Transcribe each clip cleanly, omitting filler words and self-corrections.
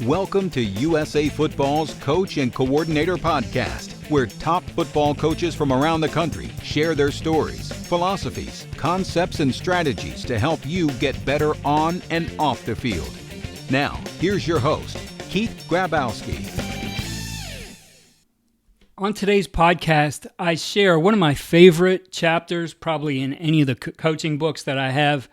Welcome to USA Football's Coach and Coordinator Podcast, where top football coaches from around the country share their stories, philosophies, concepts, and strategies to help you get better on and off the field. Now, here's your host, Keith Grabowski. On today's podcast, I share one of my favorite chapters, probably in any of the coaching books that I have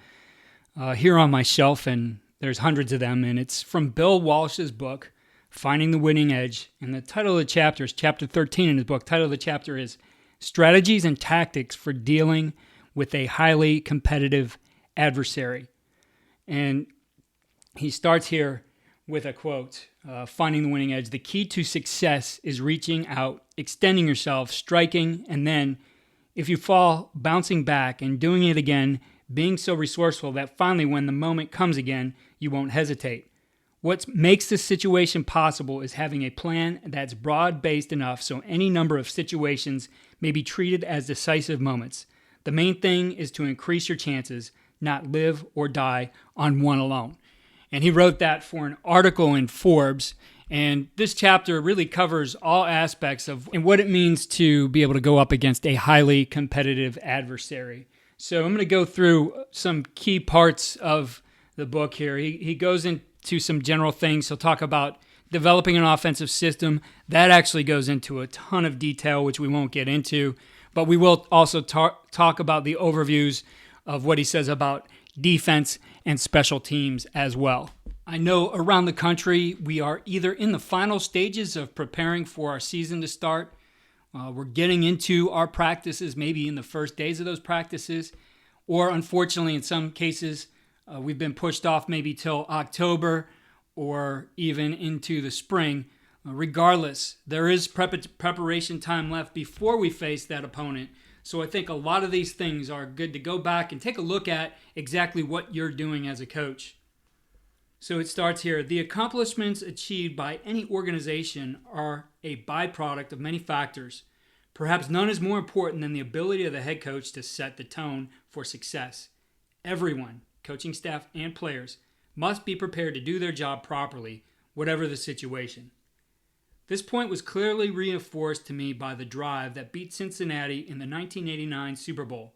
here on my shelf, and there's hundreds of them, and it's from Bill Walsh's book, Finding the Winning Edge, and the title of the chapter is Chapter 13 in his book. The title of the chapter is Strategies and Tactics for Dealing with a Highly Competitive Adversary. And he starts here with a quote, Finding the Winning Edge. The key to success is reaching out, extending yourself, striking, and then, if you fall, bouncing back and doing it again, being so resourceful that finally when the moment comes again, you won't hesitate. What makes this situation possible is having a plan that's broad-based enough so any number of situations may be treated as decisive moments. The main thing is to increase your chances, not live or die on one alone. And he wrote that for an article in Forbes. And this chapter really covers all aspects of and what it means to be able to go up against a highly competitive adversary. So I'm going to go through some key parts of the book here. He goes into some general things. He'll talk about developing an offensive system. That actually goes into a ton of detail, which we won't get into. But we will also talk about the overviews of what he says about defense and special teams as well. I know around the country, we are either in the final stages of preparing for our season to start. We're getting into our practices, maybe in the first days of those practices, or unfortunately, in some cases, we've been pushed off maybe till October or even into the spring. Regardless, there is preparation time left before we face that opponent. So I think a lot of these things are good to go back and take a look at exactly what you're doing as a coach. So it starts here. The accomplishments achieved by any organization are a byproduct of many factors. Perhaps none is more important than the ability of the head coach to set the tone for success. Everyone, coaching staff and players, must be prepared to do their job properly, whatever the situation. This point was clearly reinforced to me by the drive that beat Cincinnati in the 1989 Super Bowl.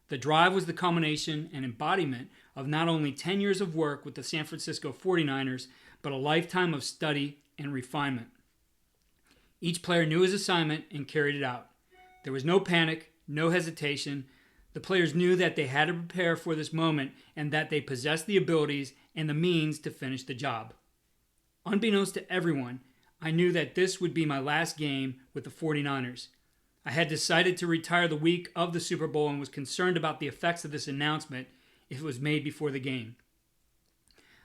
The drive was the culmination and embodiment of not only 10 years of work with the San Francisco 49ers, but a lifetime of study and refinement. Each player knew his assignment and carried it out. There was no panic, no hesitation. The players knew that they had to prepare for this moment and that they possessed the abilities and the means to finish the job. Unbeknownst to everyone, I knew that this would be my last game with the 49ers. I had decided to retire the week of the Super Bowl and was concerned about the effects of this announcement if it was made before the game.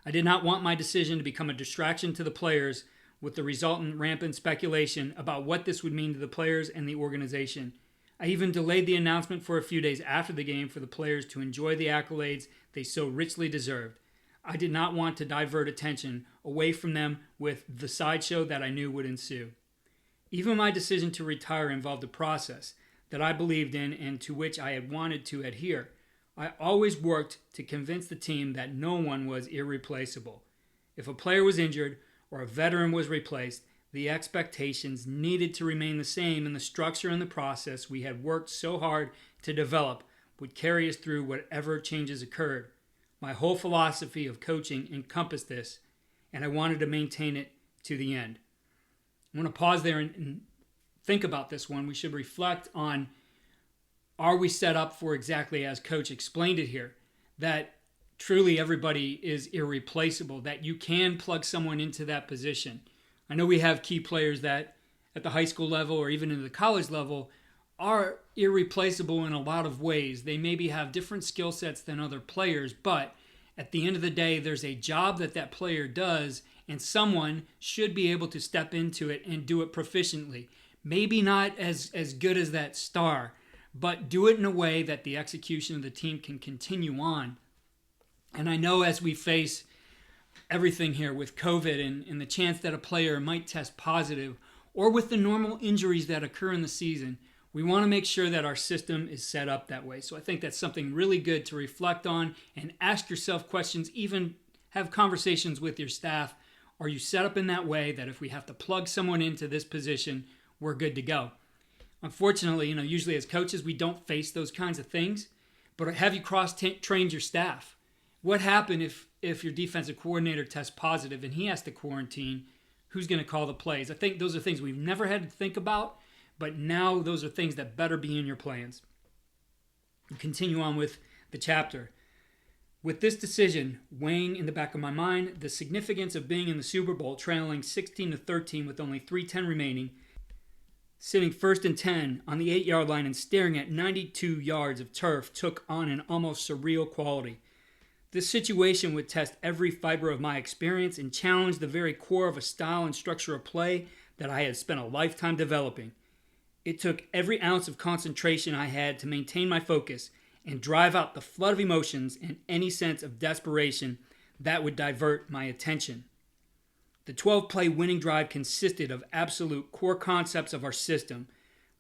I did not want my decision to become a distraction to the players with the resultant rampant speculation about what this would mean to the players and the organization. I even delayed the announcement for a few days after the game for the players to enjoy the accolades they so richly deserved. I did not want to divert attention away from them with the sideshow that I knew would ensue. Even my decision to retire involved a process that I believed in and to which I had wanted to adhere. I always worked to convince the team that no one was irreplaceable. If a player was injured or a veteran was replaced, the expectations needed to remain the same, and the structure and the process we had worked so hard to develop would carry us through whatever changes occurred. My whole philosophy of coaching encompassed this, and I wanted to maintain it to the end. I'm going to pause there and think about this one. We should reflect on, are we set up for exactly as Coach explained it here, that truly everybody is irreplaceable, that you can plug someone into that position. I know we have key players that at the high school level or even in the college level are irreplaceable in a lot of ways. They maybe have different skill sets than other players, but at the end of the day, there's a job that player does, and someone should be able to step into it and do it proficiently. Maybe not as good as that star, but do it in a way that the execution of the team can continue on. And I know as we face everything here with COVID and the chance that a player might test positive, or with the normal injuries that occur in the season, we want to make sure that our system is set up that way. So I think that's something really good to reflect on and ask yourself questions, even have conversations with your staff Are you set up in that way that if we have to plug someone into this position, we're good to go? Unfortunately, usually as coaches, we don't face those kinds of things. But have you cross-trained your staff? What happens if your defensive coordinator tests positive and he has to quarantine? Who's going to call the plays? I think those are things we've never had to think about, but now those are things that better be in your plans. We'll continue on with the chapter. With this decision weighing in the back of my mind, the significance of being in the Super Bowl, trailing 16-13 with only 3:10 remaining, sitting 1st and 10 on the 8-yard line and staring at 92 yards of turf took on an almost surreal quality. This situation would test every fiber of my experience and challenge the very core of a style and structure of play that I had spent a lifetime developing. It took every ounce of concentration I had to maintain my focus and drive out the flood of emotions and any sense of desperation that would divert my attention. The 12-play winning drive consisted of absolute core concepts of our system.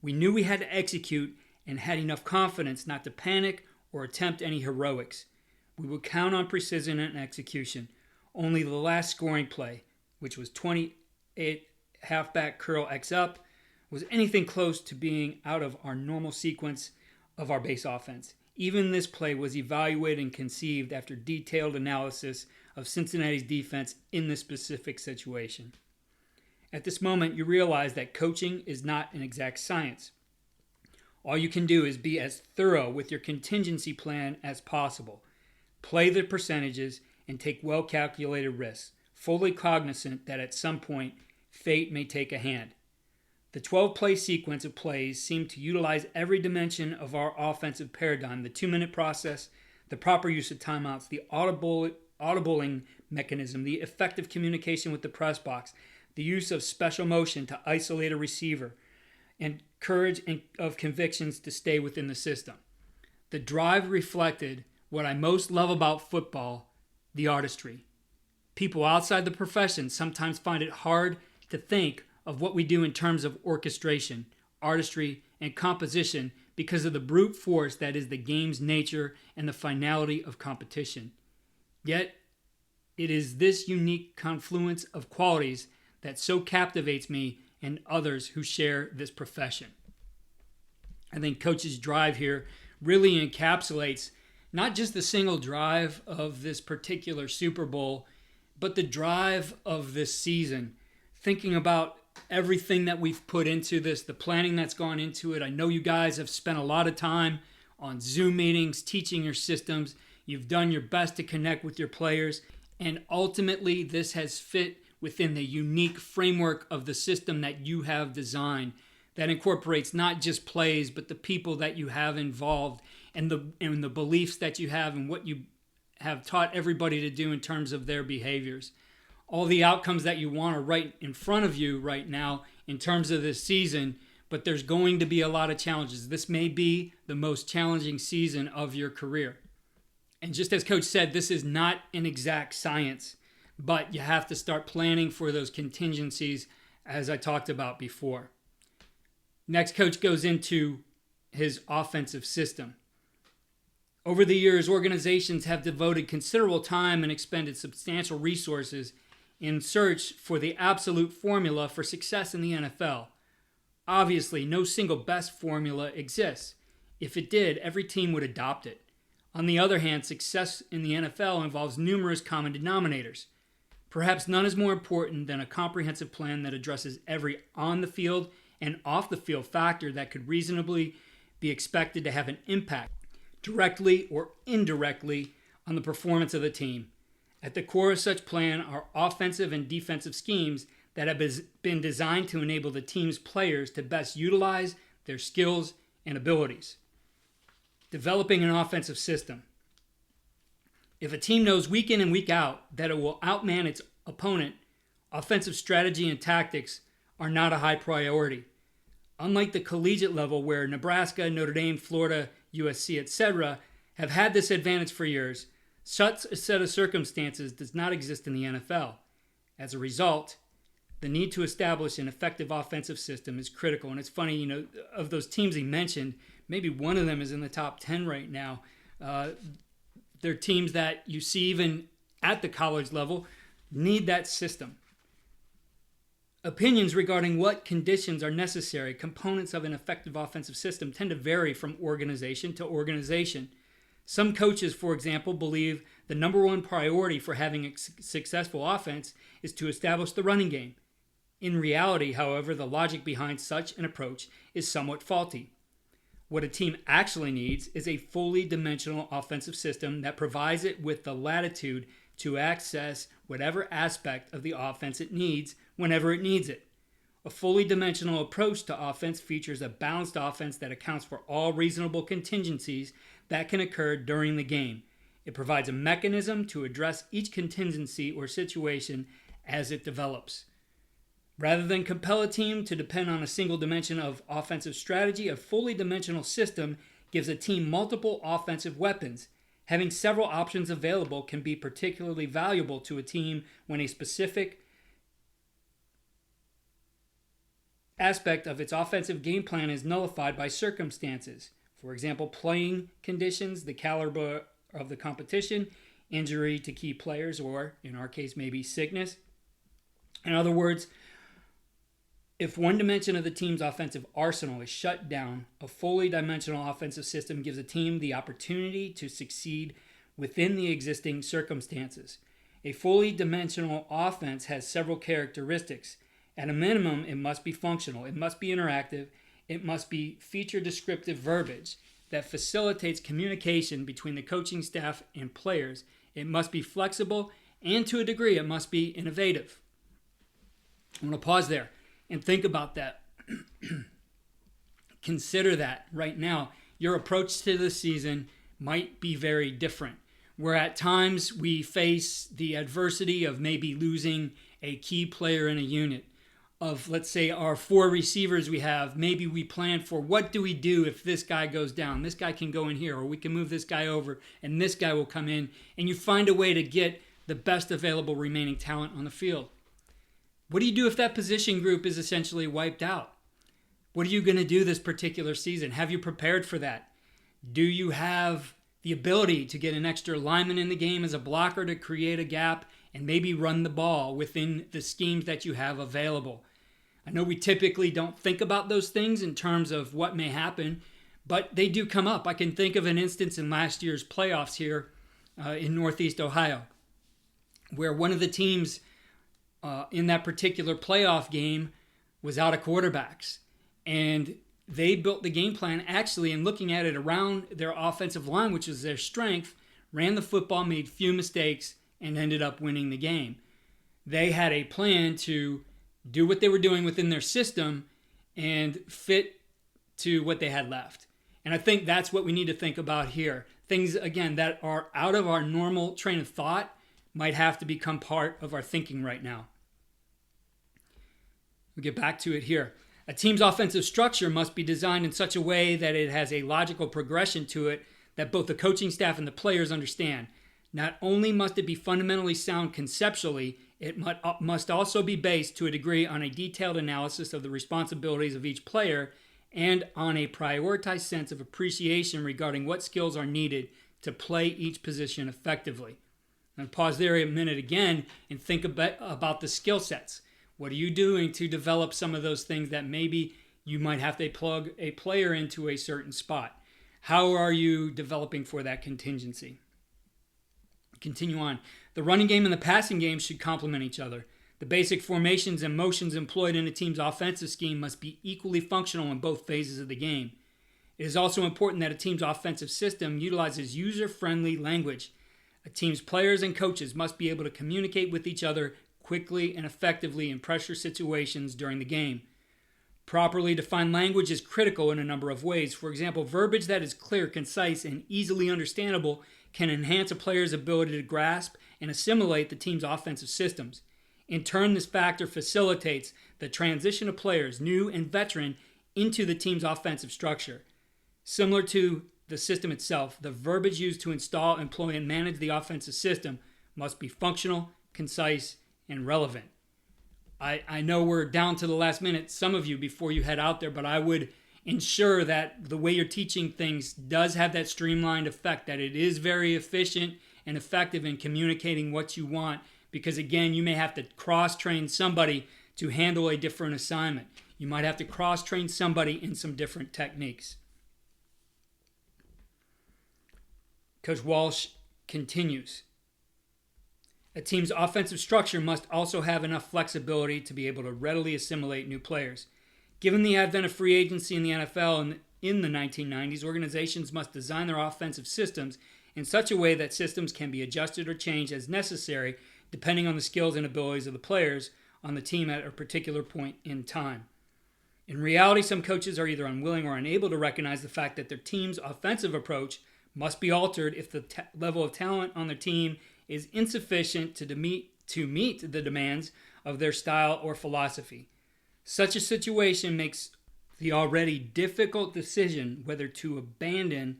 We knew we had to execute and had enough confidence not to panic or attempt any heroics. We would count on precision and execution. Only the last scoring play, which was 28 halfback curl X up, was anything close to being out of our normal sequence of our base offense. Even this play was evaluated and conceived after detailed analysis of Cincinnati's defense in this specific situation. At this moment, you realize that coaching is not an exact science. All you can do is be as thorough with your contingency plan as possible. Play the percentages and take well-calculated risks, fully cognizant that at some point, fate may take a hand. The 12-play sequence of plays seemed to utilize every dimension of our offensive paradigm: the 2-minute process, the proper use of timeouts, the audibling mechanism, the effective communication with the press box, the use of special motion to isolate a receiver, and courage of convictions to stay within the system. The drive reflected what I most love about football, the artistry. People outside the profession sometimes find it hard to think of what we do in terms of orchestration, artistry, and composition because of the brute force that is the game's nature and the finality of competition. Yet, it is this unique confluence of qualities that so captivates me and others who share this profession. I think Coach's drive here really encapsulates not just the single drive of this particular Super Bowl, but the drive of this season. Thinking about everything that we've put into this, the planning that's gone into it. I know you guys have spent a lot of time on Zoom meetings, teaching your systems. You've done your best to connect with your players. And ultimately, this has fit within the unique framework of the system that you have designed that incorporates not just plays, but the people that you have involved and the beliefs that you have and what you have taught everybody to do in terms of their behaviors. All the outcomes that you want are right in front of you right now in terms of this season, but there's going to be a lot of challenges. This may be the most challenging season of your career. And just as Coach said, this is not an exact science, but you have to start planning for those contingencies as I talked about before. Next, Coach goes into his offensive system. Over the years, organizations have devoted considerable time and expended substantial resources in search for the absolute formula for success in the NFL. Obviously, no single best formula exists. If it did, every team would adopt it. On the other hand, success in the NFL involves numerous common denominators. Perhaps none is more important than a comprehensive plan that addresses every on-the-field and off-the-field factor that could reasonably be expected to have an impact, directly or indirectly, on the performance of the team. At the core of such plan are offensive and defensive schemes that have been designed to enable the team's players to best utilize their skills and abilities. Developing an offensive system. If a team knows week in and week out that it will outman its opponent, offensive strategy and tactics are not a high priority. Unlike the collegiate level where Nebraska, Notre Dame, Florida, USC, etc. have had this advantage for years, such a set of circumstances does not exist in the NFL. As a result, the need to establish an effective offensive system is critical. And it's funny, of those teams he mentioned, maybe one of them is in the top 10 right now. They're teams that you see even at the college level need that system. Opinions regarding what conditions are necessary, components of an effective offensive system, tend to vary from organization to organization. Some coaches, for example, believe the number one priority for having a successful offense is to establish the running game. In reality, however, the logic behind such an approach is somewhat faulty. What a team actually needs is a fully dimensional offensive system that provides it with the latitude to access whatever aspect of the offense it needs whenever it needs it. A fully dimensional approach to offense features a balanced offense that accounts for all reasonable contingencies that can occur during the game. It provides a mechanism to address each contingency or situation as it develops. Rather than compel a team to depend on a single dimension of offensive strategy, a fully dimensional system gives a team multiple offensive weapons. Having several options available can be particularly valuable to a team when a specific aspect of its offensive game plan is nullified by circumstances. For example, playing conditions, the caliber of the competition, injury to key players, or in our case, maybe sickness. In other words, if one dimension of the team's offensive arsenal is shut down, a fully dimensional offensive system gives a team the opportunity to succeed within the existing circumstances. A fully dimensional offense has several characteristics. At a minimum, it must be functional, it must be interactive, it must be feature descriptive verbiage that facilitates communication between the coaching staff and players. It must be flexible, and to a degree, it must be innovative. I'm going to pause there and think about that. Consider that right now. Your approach to the season might be very different. Where at times we face the adversity of maybe losing a key player in a unit. Of, let's say, our 4 receivers we have, maybe we plan for what do we do if this guy goes down? This guy can go in here, or we can move this guy over, and this guy will come in, and you find a way to get the best available remaining talent on the field. What do you do if that position group is essentially wiped out? What are you going to do this particular season? Have you prepared for that? Do you have the ability to get an extra lineman in the game as a blocker to create a gap and maybe run the ball within the schemes that you have available? I know we typically don't think about those things in terms of what may happen, but they do come up. I can think of an instance in last year's playoffs here in Northeast Ohio, where one of the teams in that particular playoff game was out of quarterbacks. And they built the game plan actually, and looking at it around their offensive line, which is their strength, ran the football, made few mistakes, and ended up winning the game. They had a plan to do what they were doing within their system and fit to what they had left. And I think that's what we need to think about here. Things, again, that are out of our normal train of thought might have to become part of our thinking right now. We'll get back to it here. A team's offensive structure must be designed in such a way that it has a logical progression to it that both the coaching staff and the players understand. Not only must it be fundamentally sound conceptually, it must also be based to a degree on a detailed analysis of the responsibilities of each player and on a prioritized sense of appreciation regarding what skills are needed to play each position effectively. I'll pause there a minute again and think about the skill sets. What are you doing to develop some of those things that maybe you might have to plug a player into a certain spot? How are you developing for that contingency? Continue on. The running game and the passing game should complement each other. The basic formations and motions employed in a team's offensive scheme must be equally functional in both phases of the game. It is also important that a team's offensive system utilizes user-friendly language. A team's players and coaches must be able to communicate with each other quickly and effectively in pressure situations during the game. Properly defined language is critical in a number of ways. For example, verbiage that is clear, concise, and easily understandable can enhance a player's ability to grasp and assimilate the team's offensive systems. In turn, this factor facilitates the transition of players, new and veteran, into the team's offensive structure. Similar to the system itself, the verbiage used to install, employ, and manage the offensive system must be functional, concise, and relevant. I know we're down to the last minute, some of you, before you head out there, but I would ensure that the way you're teaching things does have that streamlined effect, that it is very efficient and effective in communicating what you want, because again, you may have to cross-train somebody to handle a different assignment. You might have to cross-train somebody in some different techniques. Coach Walsh continues. A team's offensive structure must also have enough flexibility to be able to readily assimilate new players. Given the advent of free agency in the NFL in the 1990s, organizations must design their offensive systems in such a way that systems can be adjusted or changed as necessary depending on the skills and abilities of the players on the team at a particular point in time. In reality, some coaches are either unwilling or unable to recognize the fact that their team's offensive approach must be altered if the level of talent on their team is insufficient to meet the demands of their style or philosophy. Such a situation makes the already difficult decision whether to abandon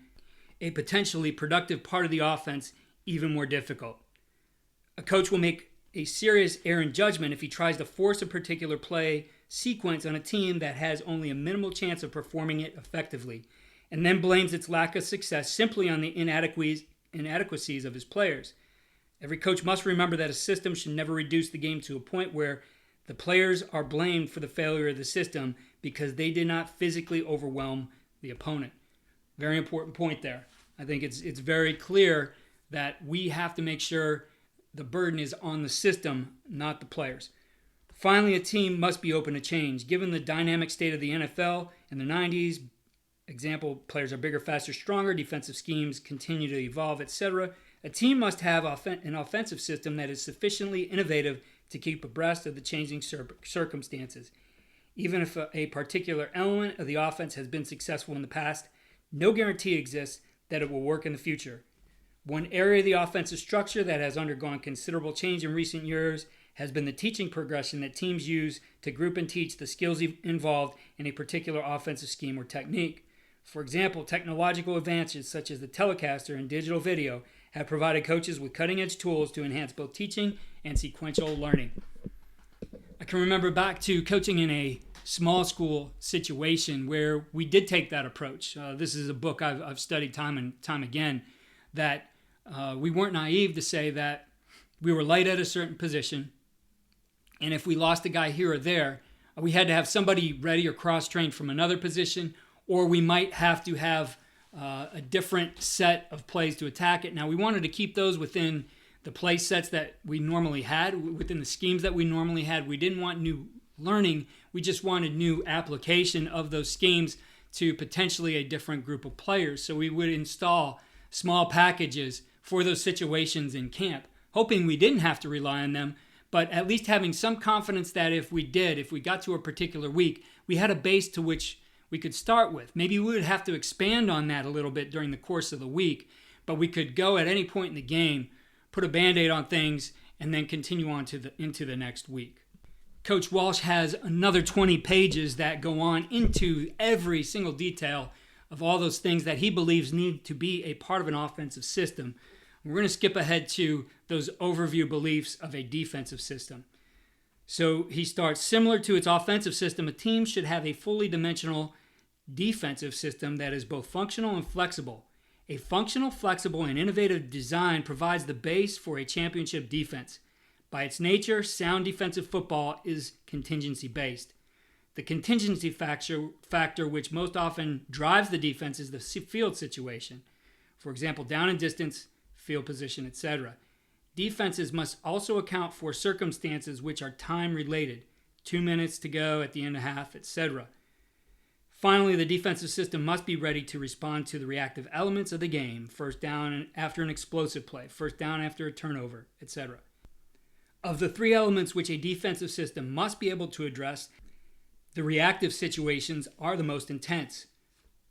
a potentially productive part of the offense even more difficult. A coach will make a serious error in judgment if he tries to force a particular play sequence on a team that has only a minimal chance of performing it effectively, and then blames its lack of success simply on the inadequacies of his players. Every coach must remember that a system should never reduce the game to a point where the players are blamed for the failure of the system because they did not physically overwhelm the opponent. Very important point there. I think it's very clear that we have to make sure the burden is on the system, not the players. Finally, a team must be open to change. Given the dynamic state of the NFL in the 90s, example, players are bigger, faster, stronger, defensive schemes continue to evolve, etc., a team must have an offensive system that is sufficiently innovative to keep abreast of the changing circumstances. Even if a particular element of the offense has been successful in the past, no guarantee exists that it will work in the future. One area of the offensive structure that has undergone considerable change in recent years has been the teaching progression that teams use to group and teach the skills involved in a particular offensive scheme or technique. For example, technological advances such as the Telecaster and digital video have provided coaches with cutting-edge tools to enhance both teaching and sequential learning. I can remember back to coaching in a small school situation where we did take that approach. This is a book I've studied time and time again, that we weren't naive to say that we were light at a certain position, and if we lost a guy here or there, we had to have somebody ready or cross-trained from another position, or we might have to have a different set of plays to attack it. Now, we wanted to keep those within the play sets that we normally had, within the schemes that we normally had. We didn't want new learning. We just wanted new application of those schemes to potentially a different group of players. So we would install small packages for those situations in camp, hoping we didn't have to rely on them, but at least having some confidence that if we got to a particular week, we had a base to which we could start with. Maybe we would have to expand on that a little bit during the course of the week, but we could go at any point in the game, put a Band-Aid on things, and then continue on into the next week. Coach Walsh has another 20 pages that go on into every single detail of all those things that he believes need to be a part of an offensive system. We're going to skip ahead to those overview beliefs of a defensive system. So he starts, similar to its offensive system, a team should have a fully dimensional defensive system that is both functional and flexible. A functional, flexible, and innovative design provides the base for a championship defense. By its nature, sound defensive football is contingency-based. The contingency factor which most often drives the defense is the field situation. For example, down and distance, field position, etc. Defenses must also account for circumstances which are time-related, 2 minutes to go at the end of half, etc. Finally, the defensive system must be ready to respond to the reactive elements of the game, first down after an explosive play, first down after a turnover, etc. Of the three elements which a defensive system must be able to address, the reactive situations are the most intense.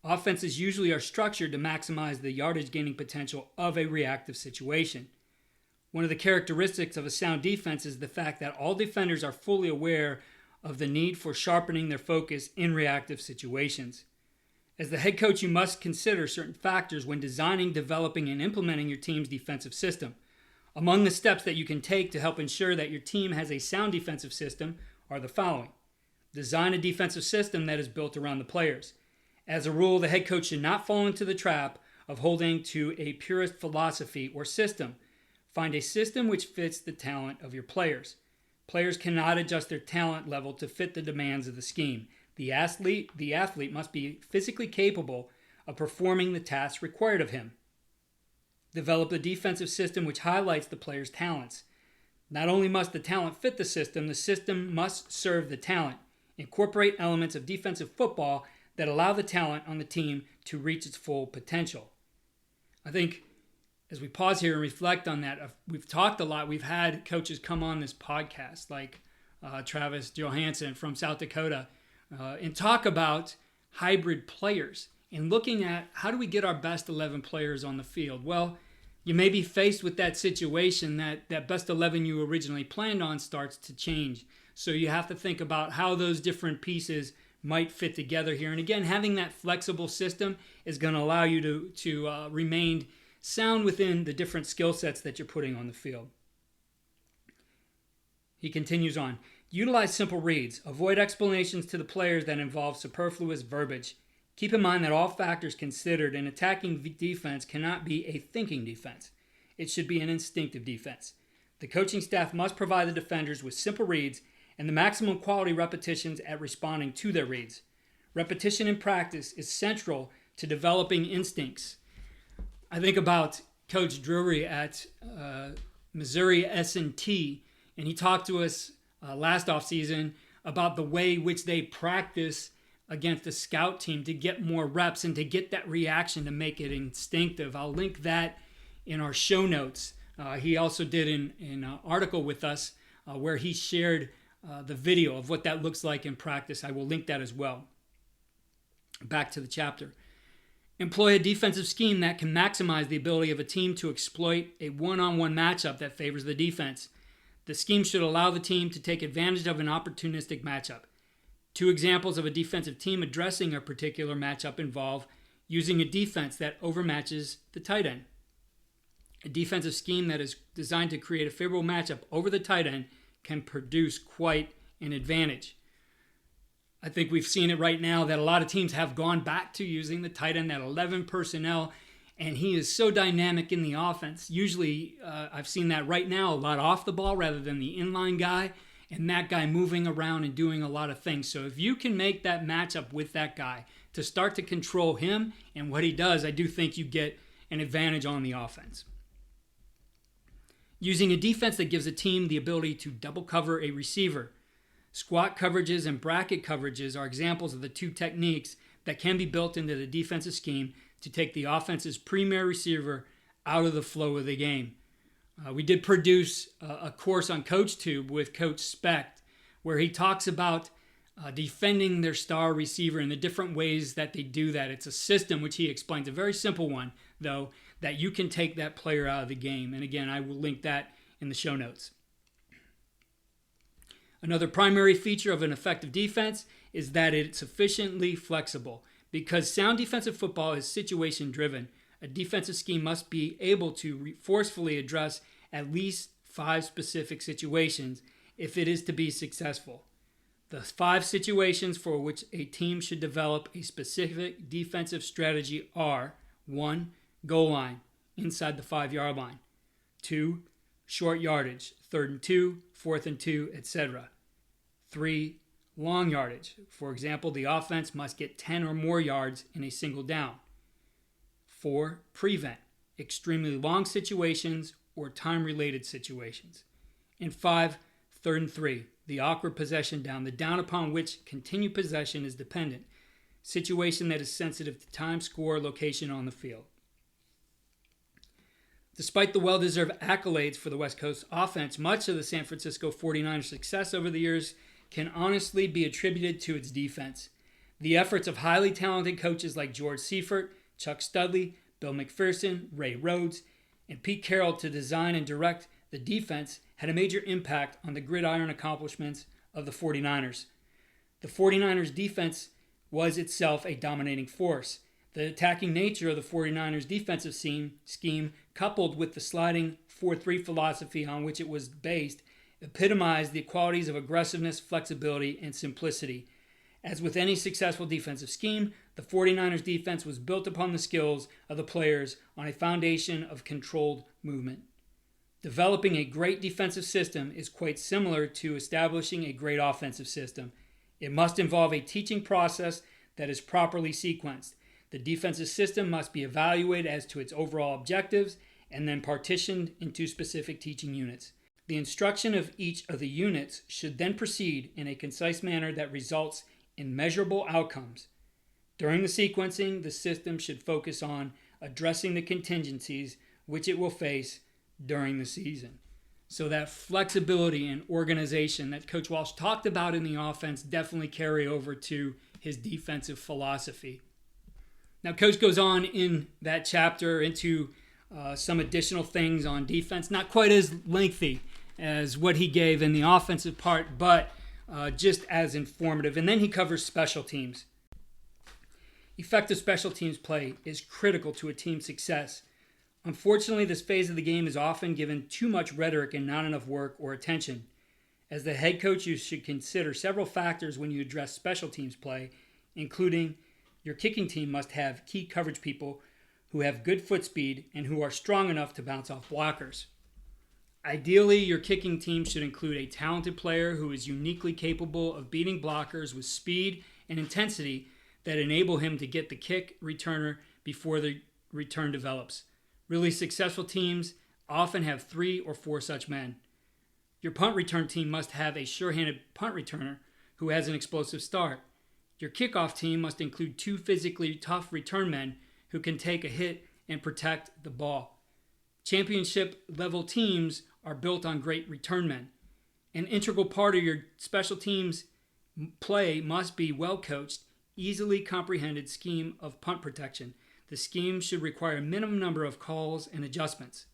Offenses usually are structured to maximize the yardage gaining potential of a reactive situation. One of the characteristics of a sound defense is the fact that all defenders are fully aware of the need for sharpening their focus in reactive situations. As the head coach, you must consider certain factors when designing, developing, and implementing your team's defensive system. Among the steps that you can take to help ensure that your team has a sound defensive system are the following. Design a defensive system that is built around the players. As a rule, the head coach should not fall into the trap of holding to a purist philosophy or system. Find a system which fits the talent of your players. Players cannot adjust their talent level to fit the demands of the scheme. The athlete must be physically capable of performing the tasks required of him. Develop a defensive system which highlights the player's talents. Not only must the talent fit the system must serve the talent. Incorporate elements of defensive football that allow the talent on the team to reach its full potential. I think as we pause here and reflect on that, we've talked a lot. We've had coaches come on this podcast like Travis Johansson from South Dakota and talk about hybrid players and looking at how do we get our best 11 players on the field. Well, you may be faced with that situation that best 11 you originally planned on starts to change. So you have to think about how those different pieces might fit together here. And again, having that flexible system is going to allow you to remain sound within the different skill sets that you're putting on the field. He continues on. Utilize simple reads. Avoid explanations to the players that involve superfluous verbiage. Keep in mind that all factors considered, an attacking defense cannot be a thinking defense. It should be an instinctive defense. The coaching staff must provide the defenders with simple reads and the maximum quality repetitions at responding to their reads. Repetition in practice is central to developing instincts. I think about Coach Drury at Missouri S&T, and he talked to us last offseason about the way which they practice against a scout team to get more reps and to get that reaction to make it instinctive. I'll link that in our show notes. He also did an article with us where he shared the video of what that looks like in practice. I will link that as well. Back to the chapter. Employ a defensive scheme that can maximize the ability of a team to exploit a one-on-one matchup that favors the defense. The scheme should allow the team to take advantage of an opportunistic matchup. Two examples of a defensive team addressing a particular matchup involve using a defense that overmatches the tight end. A defensive scheme that is designed to create a favorable matchup over the tight end can produce quite an advantage. I think we've seen it right now that a lot of teams have gone back to using the tight end, that 11 personnel, and he is so dynamic in the offense. Usually, I've seen that right now a lot off the ball rather than the inline guy, and that guy moving around and doing a lot of things. So if you can make that matchup with that guy to start to control him and what he does, I do think you get an advantage on the offense. Using a defense that gives a team the ability to double cover a receiver. Squat coverages and bracket coverages are examples of the two techniques that can be built into the defensive scheme to take the offense's premier receiver out of the flow of the game. We did produce a course on CoachTube with Coach Specht where he talks about defending their star receiver and the different ways that they do that. It's a system which he explains, a very simple one, though, that you can take that player out of the game. And again, I will link that in the show notes. Another primary feature of an effective defense is that it's sufficiently flexible. Because sound defensive football is situation-driven, a defensive scheme must be able to forcefully address at least 5 specific situations if it is to be successful. The 5 situations for which a team should develop a specific defensive strategy are: 1. Goal line, inside the 5-yard line. 2. Short yardage, 3rd and 2, 4th and 2, etc. 3. Long yardage. For example, the offense must get 10 or more yards in a single down. 4. Prevent, extremely long situations or time-related situations. And 5. 3rd and 3, the awkward possession down, the down upon which continued possession is dependent, situation that is sensitive to time, score, location on the field. Despite the well-deserved accolades for the West Coast offense, much of the San Francisco 49ers' success over the years can honestly be attributed to its defense. The efforts of highly talented coaches like George Seifert, Chuck Studley, Bill McPherson, Ray Rhodes, and Pete Carroll to design and direct the defense had a major impact on the gridiron accomplishments of the 49ers. The 49ers defense was itself a dominating force. The attacking nature of the 49ers defensive scheme, coupled with the sliding 4-3 philosophy on which it was based, epitomized the qualities of aggressiveness, flexibility, and simplicity. As with any successful defensive scheme, the 49ers defense was built upon the skills of the players on a foundation of controlled movement. Developing a great defensive system is quite similar to establishing a great offensive system. It must involve a teaching process that is properly sequenced. The defensive system must be evaluated as to its overall objectives and then partitioned into specific teaching units. The instruction of each of the units should then proceed in a concise manner that results in measurable outcomes. During the sequencing, the system should focus on addressing the contingencies which it will face during the season. So that flexibility and organization that Coach Walsh talked about in the offense definitely carry over to his defensive philosophy. Now, Coach goes on in that chapter into some additional things on defense, not quite as lengthy as what he gave in the offensive part, but just as informative. And then he covers special teams. Effective special teams play is critical to a team's success. Unfortunately, this phase of the game is often given too much rhetoric and not enough work or attention. As the head coach, you should consider several factors when you address special teams play, including your kicking team must have key coverage people who have good foot speed and who are strong enough to bounce off blockers. Ideally, your kicking team should include a talented player who is uniquely capable of beating blockers with speed and intensity that enable him to get the kick returner before the return develops. Really successful teams often have 3 or 4 such men. Your punt return team must have a sure-handed punt returner who has an explosive start. Your kickoff team must include 2 physically tough return men who can take a hit and protect the ball. Championship-level teams are built on great return men. An integral part of your special teams play must be well-coached, easily comprehended scheme of punt protection. The scheme should require a minimum number of calls and adjustments.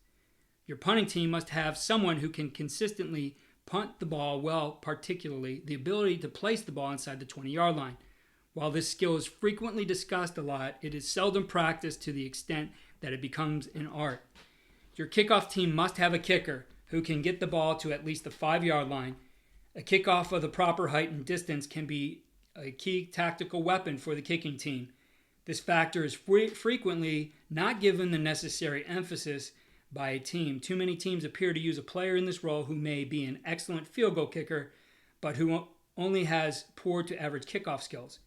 Your punting team must have someone who can consistently punt the ball well, particularly the ability to place the ball inside the 20-yard line. While this skill is frequently discussed a lot, it is seldom practiced to the extent that it becomes an art. Your kickoff team must have a kicker who can get the ball to at least the 5-yard line. A kickoff of the proper height and distance can be a key tactical weapon for the kicking team. This factor is frequently not given the necessary emphasis by a team. Too many teams appear to use a player in this role who may be an excellent field goal kicker, but who only has poor to average kickoff skills.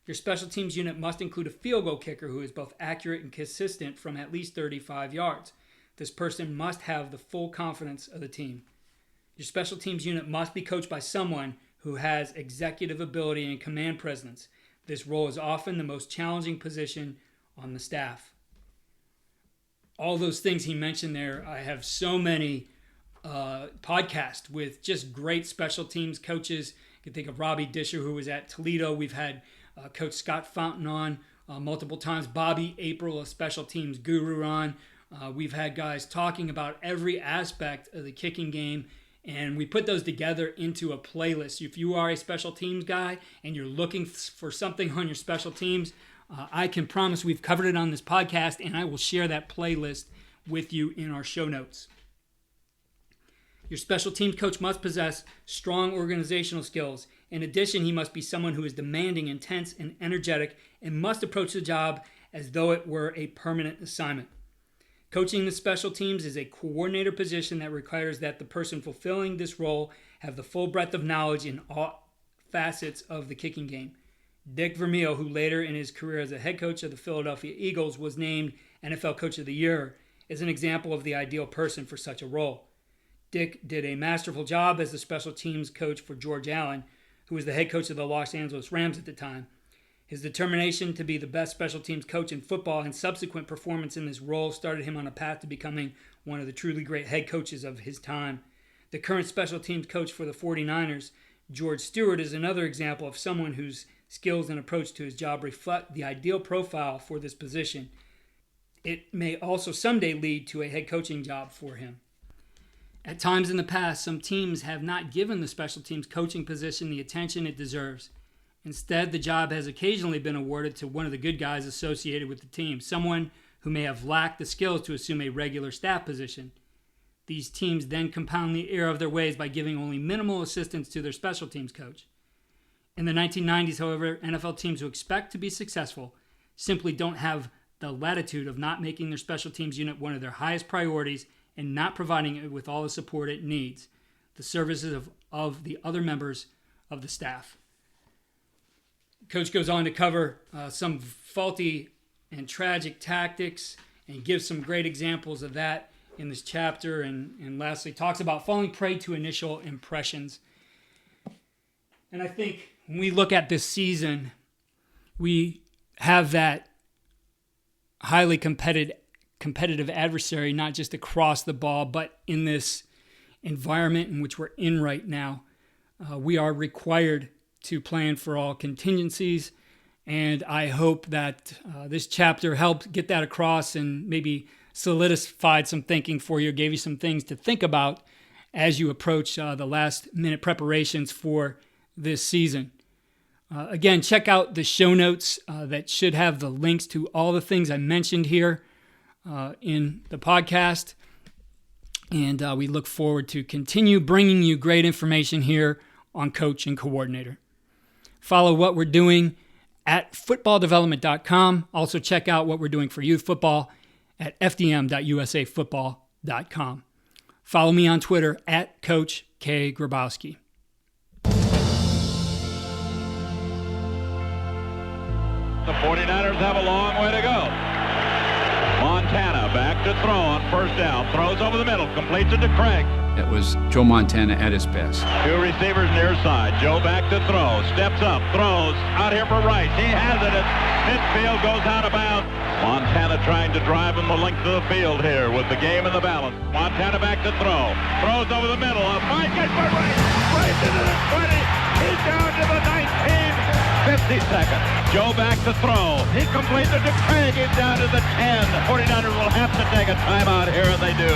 Your special teams unit must include a field goal kicker who is both accurate and consistent from at least 35 yards. This person must have the full confidence of the team. Your special teams unit must be coached by someone who has executive ability and command presence. This role is often the most challenging position on the staff. All those things he mentioned there, I have so many podcasts with just great special teams coaches. You can think of Robbie Disher, who was at Toledo. We've had Coach Scott Fountain on multiple times. Bobby April, a special teams guru, on. We've had guys talking about every aspect of the kicking game, and we put those together into a playlist. If you are a special teams guy and you're looking for something on your special teams, I can promise we've covered it on this podcast, and I will share that playlist with you in our show notes. Your special teams coach must possess strong organizational skills. In addition, he must be someone who is demanding, intense, and energetic, and must approach the job as though it were a permanent assignment. Coaching the special teams is a coordinator position that requires that the person fulfilling this role have the full breadth of knowledge in all facets of the kicking game. Dick Vermeil, who later in his career as a head coach of the Philadelphia Eagles was named NFL Coach of the Year, is an example of the ideal person for such a role. Dick did a masterful job as the special teams coach for George Allen, who was the head coach of the Los Angeles Rams at the time. His determination to be the best special teams coach in football and subsequent performance in this role started him on a path to becoming one of the truly great head coaches of his time. The current special teams coach for the 49ers, George Stewart, is another example of someone whose skills and approach to his job reflect the ideal profile for this position. It may also someday lead to a head coaching job for him. At times in the past, some teams have not given the special teams coaching position the attention it deserves. Instead, the job has occasionally been awarded to one of the good guys associated with the team, someone who may have lacked the skills to assume a regular staff position. These teams then compound the error of their ways by giving only minimal assistance to their special teams coach. In the 1990s, however, NFL teams who expect to be successful simply don't have the latitude of not making their special teams unit one of their highest priorities and not providing it with all the support it needs, the services of the other members of the staff. Coach goes on to cover some faulty and tragic tactics and gives some great examples of that in this chapter. And lastly, talks about falling prey to initial impressions. And I think when we look at this season, we have that highly competitive adversary, not just across the ball, but in this environment in which we're in right now. We are required to plan for all contingencies, and I hope that this chapter helped get that across and maybe solidified some thinking for you, gave you some things to think about as you approach the last minute preparations for this season. Again, check out the show notes that should have the links to all the things I mentioned here in the podcast. And we look forward to continue bringing you great information here on Coach and Coordinator. Follow what we're doing at footballdevelopment.com. Also check out what we're doing for youth football at fdm.usafootball.com. Follow me on Twitter at Coach K. Grabowski. The 49ers have a long way to go. Montana back to throw on first down. Throws over the middle. Completes it to Craig. That was Joe Montana at his best. Two receivers near side. Joe back to throw. Steps up. Throws. Out here for Rice. He has it. It's midfield. Goes out of bounds. Montana trying to drive him the length of the field here with the game in the balance. Montana back to throw. Throws over the middle. A fine catch by Rice. Rice into the 20. He's down to the 19. 50 seconds. Joe back to throw. He completes it to Craig. He's down to the 10. 49ers will have to take a timeout here, and they do.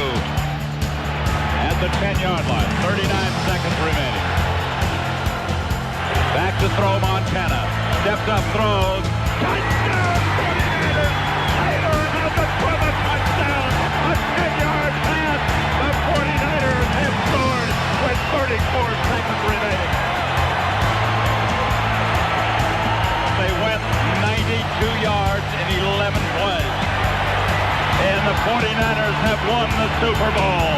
At the 10-yard line. 39 seconds remaining. Back to throw Montana. Steps up, throws. Touchdown, 49ers. Taylor has it for the touchdown. A 10-yard pass. The 49ers have scored with 34 seconds remaining. They went 92 yards in 11 plays. And the 49ers have won the Super Bowl.